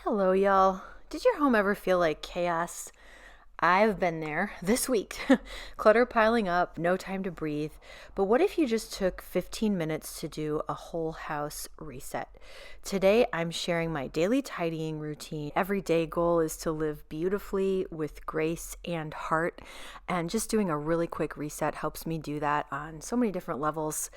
Hello, y'all. Did your home ever feel like chaos? I've been there this week. Clutter piling up, no time to breathe. But what if you just took 15 minutes to do a whole house reset? Today, I'm sharing my daily tidying routine. Everyday goal is to live beautifully with grace and heart. And just doing a really quick reset helps me do that on so many different levels.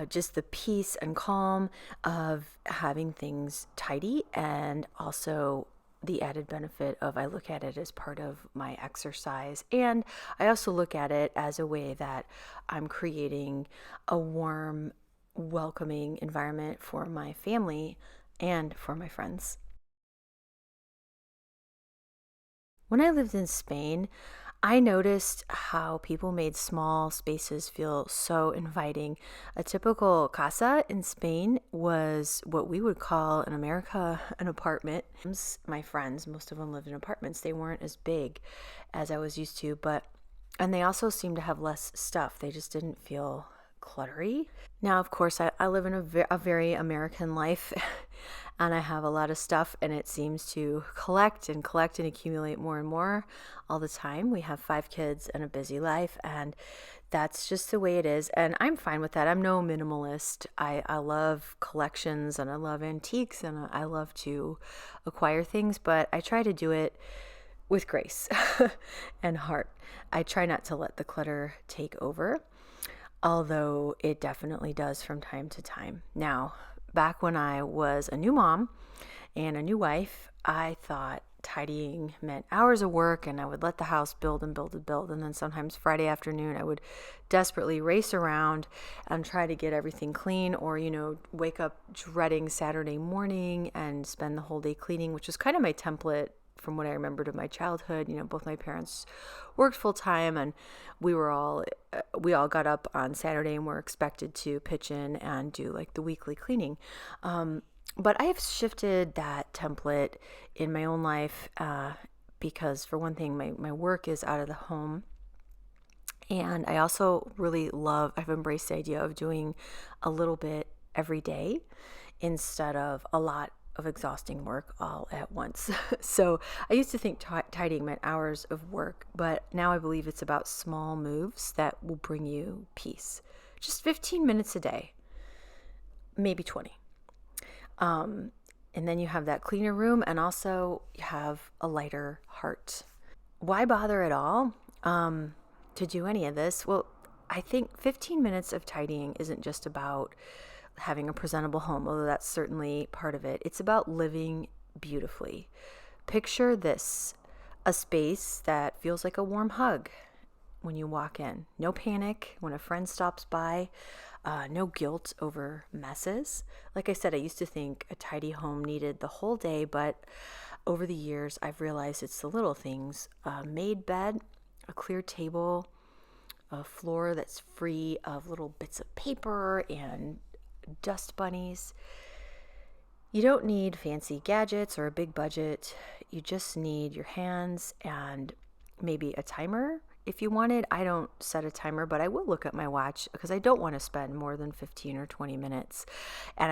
Just the peace and calm of having things tidy, and also the added benefit of I look at it as part of my exercise. And I also look at it as a way that I'm creating a warm, welcoming environment for my family and for my friends. When I lived in Spain, I noticed how people made small spaces feel so inviting. A typical casa in Spain was what we would call in America an apartment. My friends, most of them lived in apartments. They weren't as big as I was used to, and they also seemed to have less stuff. They just didn't feel cluttery. Now, of course, I live in a very American life and I have a lot of stuff, and it seems to collect and accumulate more and more all the time. We have 5 kids and a busy life, and that's just the way it is. And I'm fine with that. I'm no minimalist. I love collections and I love antiques and I love to acquire things, but I try to do it with grace and heart. I try not to let the clutter take over, although it definitely does from time to time. Now, back when I was a new mom and a new wife, I thought tidying meant hours of work, and I would let the house build and build and build. And then sometimes Friday afternoon, I would desperately race around and try to get everything clean, or, wake up dreading Saturday morning and spend the whole day cleaning, which was kind of my template from what I remembered of my childhood. Both my parents worked full time, and we all got up on Saturday and were expected to pitch in and do like the weekly cleaning. But I have shifted that template in my own life because, for one thing, my work is out of the home. And I also I've embraced the idea of doing a little bit every day instead of a lot of exhausting work all at once. So I used to think tidying meant hours of work, but now I believe it's about small moves that will bring you peace. Just 15 minutes a day, maybe 20. And then you have that cleaner room, and also you have a lighter heart. Why bother at all to do any of this? Well, I think 15 minutes of tidying isn't just about having a presentable home, although that's certainly part of it. It's about living beautifully. Picture this: a space that feels like a warm hug when you walk in. No panic when a friend stops by. No guilt over messes. Like I said, I used to think a tidy home needed the whole day, but over the years, I've realized it's the little things. A made bed, a clear table, a floor that's free of little bits of paper and dust bunnies. You don't need fancy gadgets or a big budget. You just need your hands and maybe a timer if you wanted. I don't set a timer, but I will look at my watch because I don't want to spend more than 15 or 20 minutes. And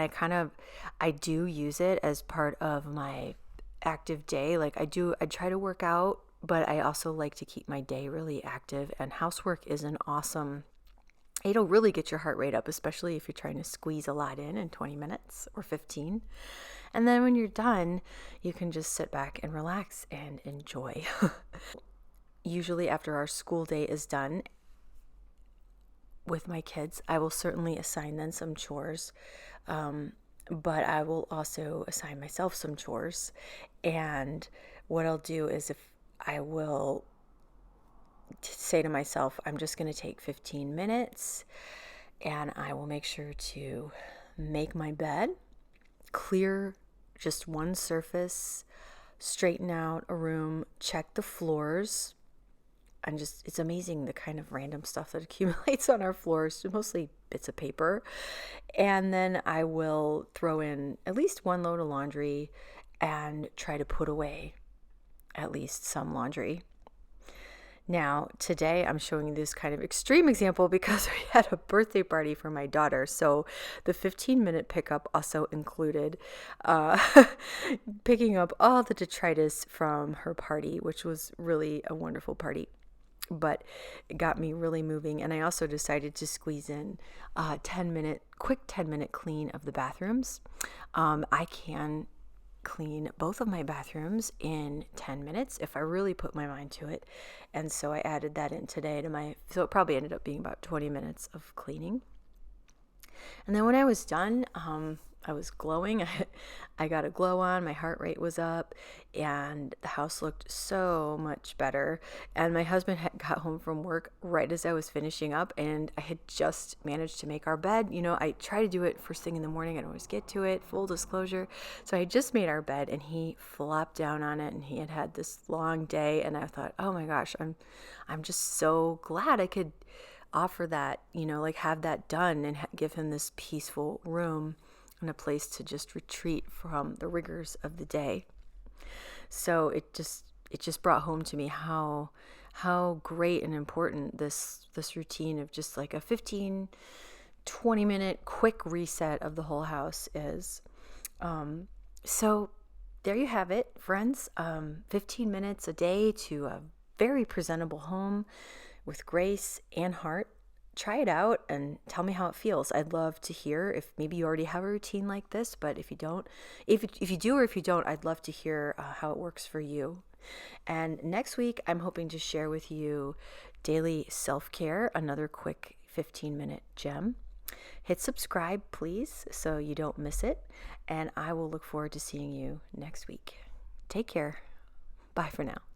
I do use it as part of my active day. I try to work out, but I also like to keep my day really active, and housework is an awesome, it'll really get your heart rate up, especially if you're trying to squeeze a lot in 20 minutes or 15. And then when you're done, you can just sit back and relax and enjoy. Usually after our school day is done with my kids, I will certainly assign them some chores. But I will also assign myself some chores. And what I'll do is, if I will say to myself, I'm just going to take 15 minutes and I will make sure to make my bed, clear just one surface, straighten out a room, check the floors. It's amazing the kind of random stuff that accumulates on our floors, mostly bits of paper. And then I will throw in at least one load of laundry and try to put away at least some laundry. Now, today I'm showing you this kind of extreme example because we had a birthday party for my daughter. So the 15-minute pickup also included uh, picking up all the detritus from her party, which was really a wonderful party. But it got me really moving. And I also decided to squeeze in a quick 10-minute clean of the bathrooms. I can clean both of my bathrooms in 10 minutes if I really put my mind to it. And so I added that in today so it probably ended up being about 20 minutes of cleaning. And then when I was done, I was glowing. I got a glow on, my heart rate was up, and the house looked so much better. And my husband had got home from work right as I was finishing up, and I had just managed to make our bed. I try to do it first thing in the morning. I don't always get to it, full disclosure. So I just made our bed, and he flopped down on it, and he had had this long day, and I thought, oh my gosh, I'm just so glad I could offer that, like have that done and give him this peaceful room and a place to just retreat from the rigors of the day. So it just brought home to me how great and important this routine of just like a 15-20 minute quick reset of the whole house is. So there you have it, friends. 15 minutes a day to a very presentable home with grace and heart. Try it out and tell me how it feels. I'd love to hear if maybe you already have a routine like this, but if you don't, if you do or if you don't, I'd love to hear how it works for you. And next week, I'm hoping to share with you daily self-care, another quick 15-minute gem. Hit subscribe, please, so you don't miss it. And I will look forward to seeing you next week. Take care. Bye for now.